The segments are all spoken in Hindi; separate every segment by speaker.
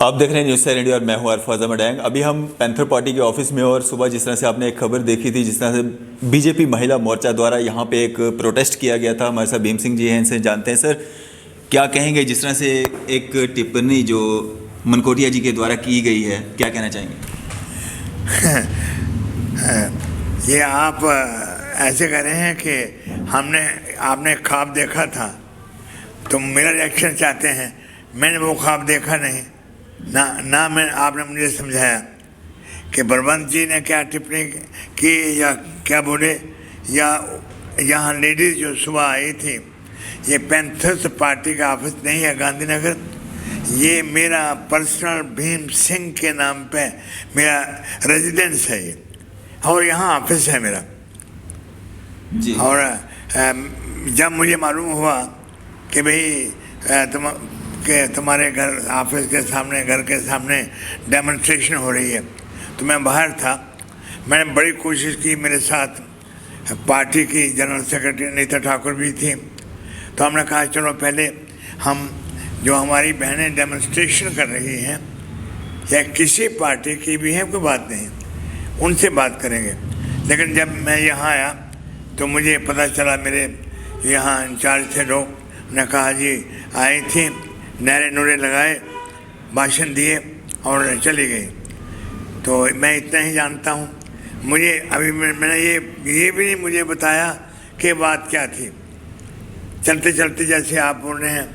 Speaker 1: आप देख रहे हैं न्यूज़ सेवन इंडिया और मैं हूं अरफाज अहमद। अभी हम पैंथर पार्टी के ऑफिस में, और सुबह जिस तरह से आपने एक खबर देखी थी, जिस तरह से बीजेपी महिला मोर्चा द्वारा यहां पे एक प्रोटेस्ट किया गया था। हमारे साथ भीम सिंह जी हैं, इनसे जानते हैं। सर, क्या कहेंगे जिस तरह से एक टिप्पणी जो मनकोटिया जी के द्वारा की गई है, क्या कहना चाहेंगे?
Speaker 2: ये आप ऐसे कह रहे हैं कि आपने ख्वाब देखा था तो मेरा रिएक्शन चाहते हैं। मैंने वो ख्वाब देखा नहीं ना आपने मुझे समझाया कि बलवंत जी ने क्या टिप्पणी की या क्या बोले, या यहाँ लेडीज़ जो सुबह आई थी। ये पैंथर्स पार्टी का ऑफिस नहीं है गांधीनगर, ये मेरा पर्सनल भीम सिंह के नाम पे मेरा रेजिडेंस है ये, और यहाँ ऑफिस है मेरा जी। और जब मुझे मालूम हुआ कि भाई तुम्हारे घर ऑफिस के सामने, घर के सामने डेमोन्स्ट्रेशन हो रही है, तो मैं बाहर था। मैंने बड़ी कोशिश की, मेरे साथ पार्टी की जनरल सेक्रेटरी नीता ठाकुर भी थी। तो हमने कहा चलो पहले हम जो हमारी बहनें डेमोन्स्ट्रेशन कर रही हैं, या किसी पार्टी की भी है, कोई बात नहीं, उनसे बात करेंगे। लेकिन जब मैं यहाँ आया तो मुझे पता चला, मेरे यहाँ इंचार्ज थे लोग, ने कहा जी आई थी, नारे नूरे लगाए, भाषण दिए और चली गई। तो मैं इतना ही जानता हूँ। मुझे अभी मैंने ये भी नहीं मुझे बताया कि बात क्या थी। चलते चलते जैसे आप बोल रहे हैं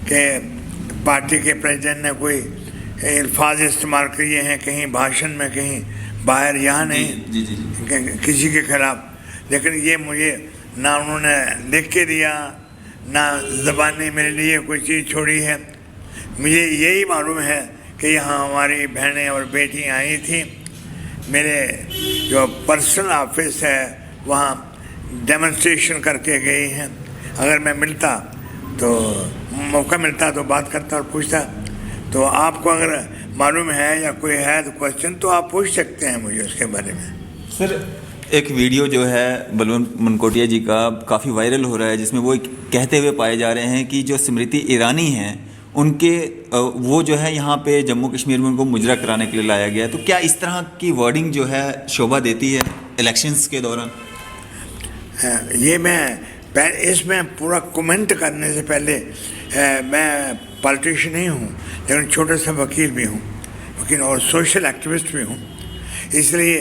Speaker 2: कि पार्टी के प्रेसिडेंट ने कोई अल्फाज इस्तेमाल किए हैं कहीं भाषण में, कहीं बाहर, यहाँ नहीं जी। किसी के खिलाफ। लेकिन ये मुझे ना उन्होंने लिख के दिया, ना ज़बानी मेरे लिए कोई चीज़ छोड़ी है। मुझे यही मालूम है कि यहाँ हमारी बहनें और बेटियाँ आई थी। मेरे जो पर्सनल ऑफिस है वहाँ डेमोन्स्ट्रेशन करके गई हैं। अगर मैं मिलता तो मौका मिलता तो बात करता और पूछता। तो आपको अगर मालूम है या कोई है तो क्वेश्चन तो आप पूछ सकते हैं मुझे उसके बारे में। सर,
Speaker 1: एक वीडियो जो है बलवंत मनकोटिया जी का काफ़ी वायरल हो रहा है, जिसमें वो कहते हुए पाए जा रहे हैं कि जो स्मृति ईरानी हैं उनके वो जो है यहाँ पे जम्मू कश्मीर में उनको मुजरा कराने के लिए लाया गया है। तो क्या इस तरह की वर्डिंग जो है शोभा देती है इलेक्शंस के दौरान?
Speaker 2: ये इसमें पूरा कमेंट करने से पहले मैं पॉलिटिशियन नहीं हूँ, लेकिन छोटा सा वकील भी हूँ, वकील और सोशल एक्टिविस्ट भी हूँ। इसलिए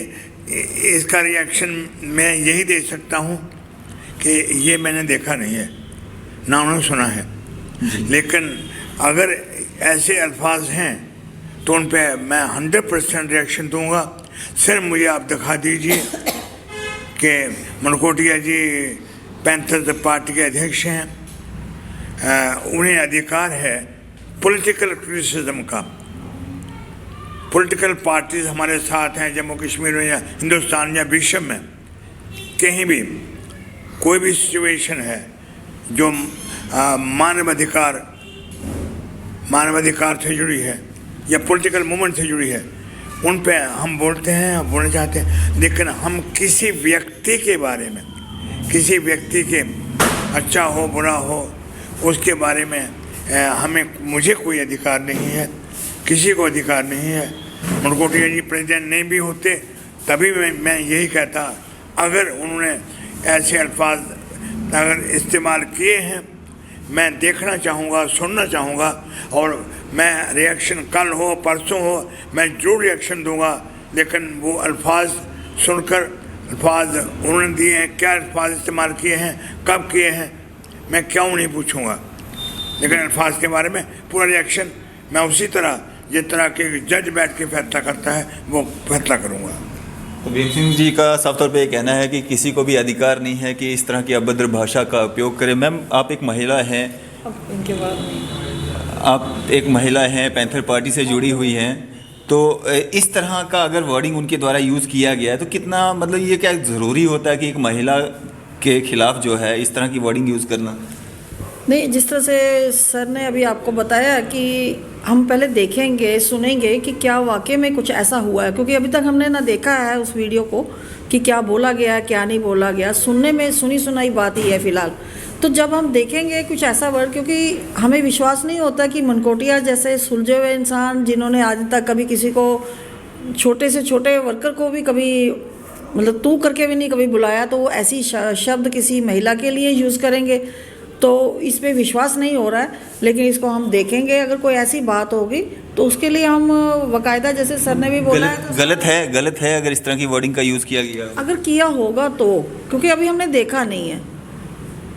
Speaker 2: इसका रिएक्शन मैं यही दे सकता हूँ कि ये मैंने देखा नहीं है, ना उन्होंने सुना है। लेकिन अगर ऐसे अल्फाज हैं तो उन पे मैं 100% रिएक्शन दूंगा। सर, मुझे आप दिखा दीजिए कि मनकोटिया जी पैंथर पार्टी के अध्यक्ष हैं, उन्हें अधिकार है पॉलिटिकल क्रिटिसिज्म का। पॉलिटिकल पार्टीज हमारे साथ हैं जम्मू कश्मीर में या हिंदुस्तान या विश्व में, कहीं भी कोई भी सिचुएशन है जो मानवाधिकार से जुड़ी है या पॉलिटिकल मूवमेंट से जुड़ी है, उन पे हम बोलते हैं, बोलना चाहते हैं। लेकिन हम किसी व्यक्ति के बारे में, किसी व्यक्ति के अच्छा हो बुरा हो उसके बारे में मुझे कोई अधिकार नहीं है, किसी को अधिकार नहीं है। मनकोटिया जी प्रेसिडेंट नहीं भी होते तभी मैं यही कहता, अगर उन्होंने ऐसे अल्फाज अगर इस्तेमाल किए हैं, मैं देखना चाहूँगा, सुनना चाहूँगा, और मैं रिएक्शन कल हो परसों हो मैं जरूर रिएक्शन दूँगा। लेकिन वो अल्फाज सुनकर, अल्फाज उन्होंने दिए हैं, क्या अल्फाज इस्तेमाल किए हैं, कब किए हैं, मैं क्यों नहीं पूछूँगा। लेकिन अल्फाज के बारे में पूरा रिएक्शन मैं उसी तरह जिस तरह के जज बैठ के फैसला करता है वो फैसला करूँगा।
Speaker 1: तो भीम सिंह जी का साफ तौर पे ये कहना है कि किसी को भी अधिकार नहीं है कि इस तरह की अभद्र भाषा का उपयोग करें। मैम, आप एक महिला हैं,
Speaker 3: इनके बाद
Speaker 1: आप एक महिला हैं, पैंथर पार्टी से जुड़ी हुई हैं, तो इस तरह का अगर वर्डिंग उनके द्वारा यूज़ किया गया है तो कितना, मतलब ये क्या ज़रूरी होता है कि एक महिला के खिलाफ जो है इस तरह की वर्डिंग यूज़ करना?
Speaker 3: नहीं, जिस तरह से सर ने अभी आपको बताया कि हम पहले देखेंगे, सुनेंगे कि क्या वाकई में कुछ ऐसा हुआ है, क्योंकि अभी तक हमने ना देखा है उस वीडियो को कि क्या बोला गया, क्या नहीं बोला गया। सुनने में सुनी सुनाई बात ही है फ़िलहाल। तो जब हम देखेंगे कुछ ऐसा वर्ड, क्योंकि हमें विश्वास नहीं होता कि मनकोटिया जैसे सुलझे हुए इंसान जिन्होंने आज तक कभी किसी को, छोटे से छोटे वर्कर को भी कभी मतलब तू करके भी नहीं कभी बुलाया, तो वो ऐसी शब्द किसी महिला के लिए यूज़ करेंगे, तो इस पे विश्वास नहीं हो रहा है। लेकिन इसको हम देखेंगे, अगर कोई ऐसी बात होगी तो उसके लिए हम बाकायदा, जैसे सर ने भी बोला है,
Speaker 1: गलत है अगर इस तरह की वर्डिंग का यूज़ किया गया,
Speaker 3: अगर किया होगा तो, क्योंकि अभी हमने देखा नहीं है।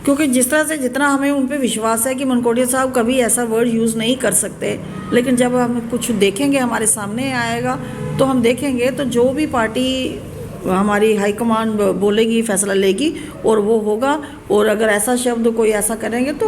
Speaker 3: क्योंकि जिस तरह से जितना हमें उन पे विश्वास है कि मनकोटिया साहब कभी ऐसा वर्ड यूज़ नहीं कर सकते, लेकिन जब हम कुछ देखेंगे, हमारे सामने आएगा तो हम देखेंगे, तो जो भी पार्टी हमारी हाईकमान बोलेगी, फैसला लेगी और वो होगा। और अगर ऐसा शब्द कोई ऐसा करेंगे तो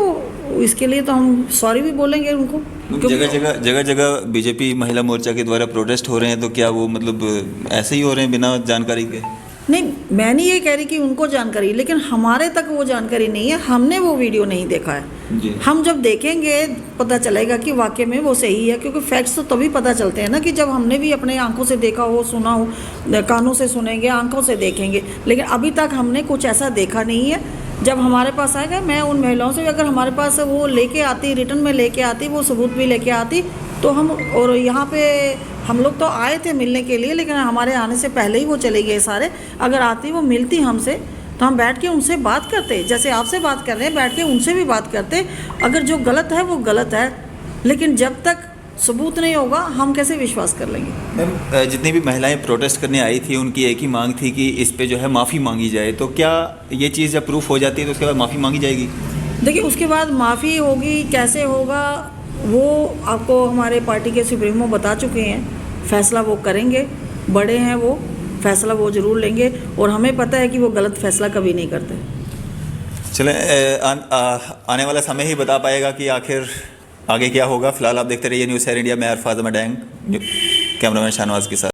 Speaker 3: इसके लिए तो हम सॉरी भी बोलेंगे उनको।
Speaker 1: जगह जगह बीजेपी महिला मोर्चा के द्वारा प्रोटेस्ट हो रहे हैं, तो क्या वो मतलब ऐसे ही हो रहे हैं बिना जानकारी के?
Speaker 3: नहीं, मैं नहीं ये कह रही कि उनको जानकारी, लेकिन हमारे तक वो जानकारी नहीं है, हमने वो वीडियो नहीं देखा है
Speaker 1: जी।
Speaker 3: हम जब देखेंगे पता चलेगा कि वाकई में वो सही है, क्योंकि फैक्ट्स तो तभी पता चलते हैं ना कि जब हमने भी अपने आंखों से देखा हो, सुना हो, कानों से सुनेंगे, आंखों से देखेंगे। लेकिन अभी तक हमने कुछ ऐसा देखा नहीं है। जब हमारे पास आएगा, मैं उन महिलाओं से, अगर हमारे पास वो लेके आती, रिटर्न में लेके आती, वो सबूत भी लेके आती, तो हम, और यहाँ पे हम लोग तो आए थे मिलने के लिए, लेकिन हमारे आने से पहले ही वो चले गए सारे। अगर आती, वो मिलती हमसे, तो हम बैठ के उनसे बात करते, जैसे आपसे बात कर रहे हैं, बैठ के उनसे भी बात करते। अगर जो गलत है वो गलत है, लेकिन जब तक सबूत नहीं होगा हम कैसे विश्वास कर लेंगे।
Speaker 1: मैम, जितनी भी महिलाएं प्रोटेस्ट करने आई थी, उनकी एक ही मांग थी कि इस पे जो है माफ़ी मांगी जाए, तो क्या ये चीज़ जब प्रूफ हो जाती है तो उसके बाद माफ़ी मांगी जाएगी?
Speaker 3: देखिए, उसके बाद माफ़ी होगी, कैसे होगा वो आपको हमारे पार्टी के सुप्रीमो बता चुके हैं। फैसला वो करेंगे, बड़े हैं वो, फैसला वो ज़रूर लेंगे, और हमें पता है कि वो गलत फैसला कभी नहीं करते।
Speaker 1: चलें, आने वाला समय ही बता पाएगा कि आखिर आगे क्या होगा। फिलहाल आप देखते रहिए न्यूज़ शेयर इंडिया में। अरफाज अहमद डैंग, कैमरामैन शाहनवाज के साथ।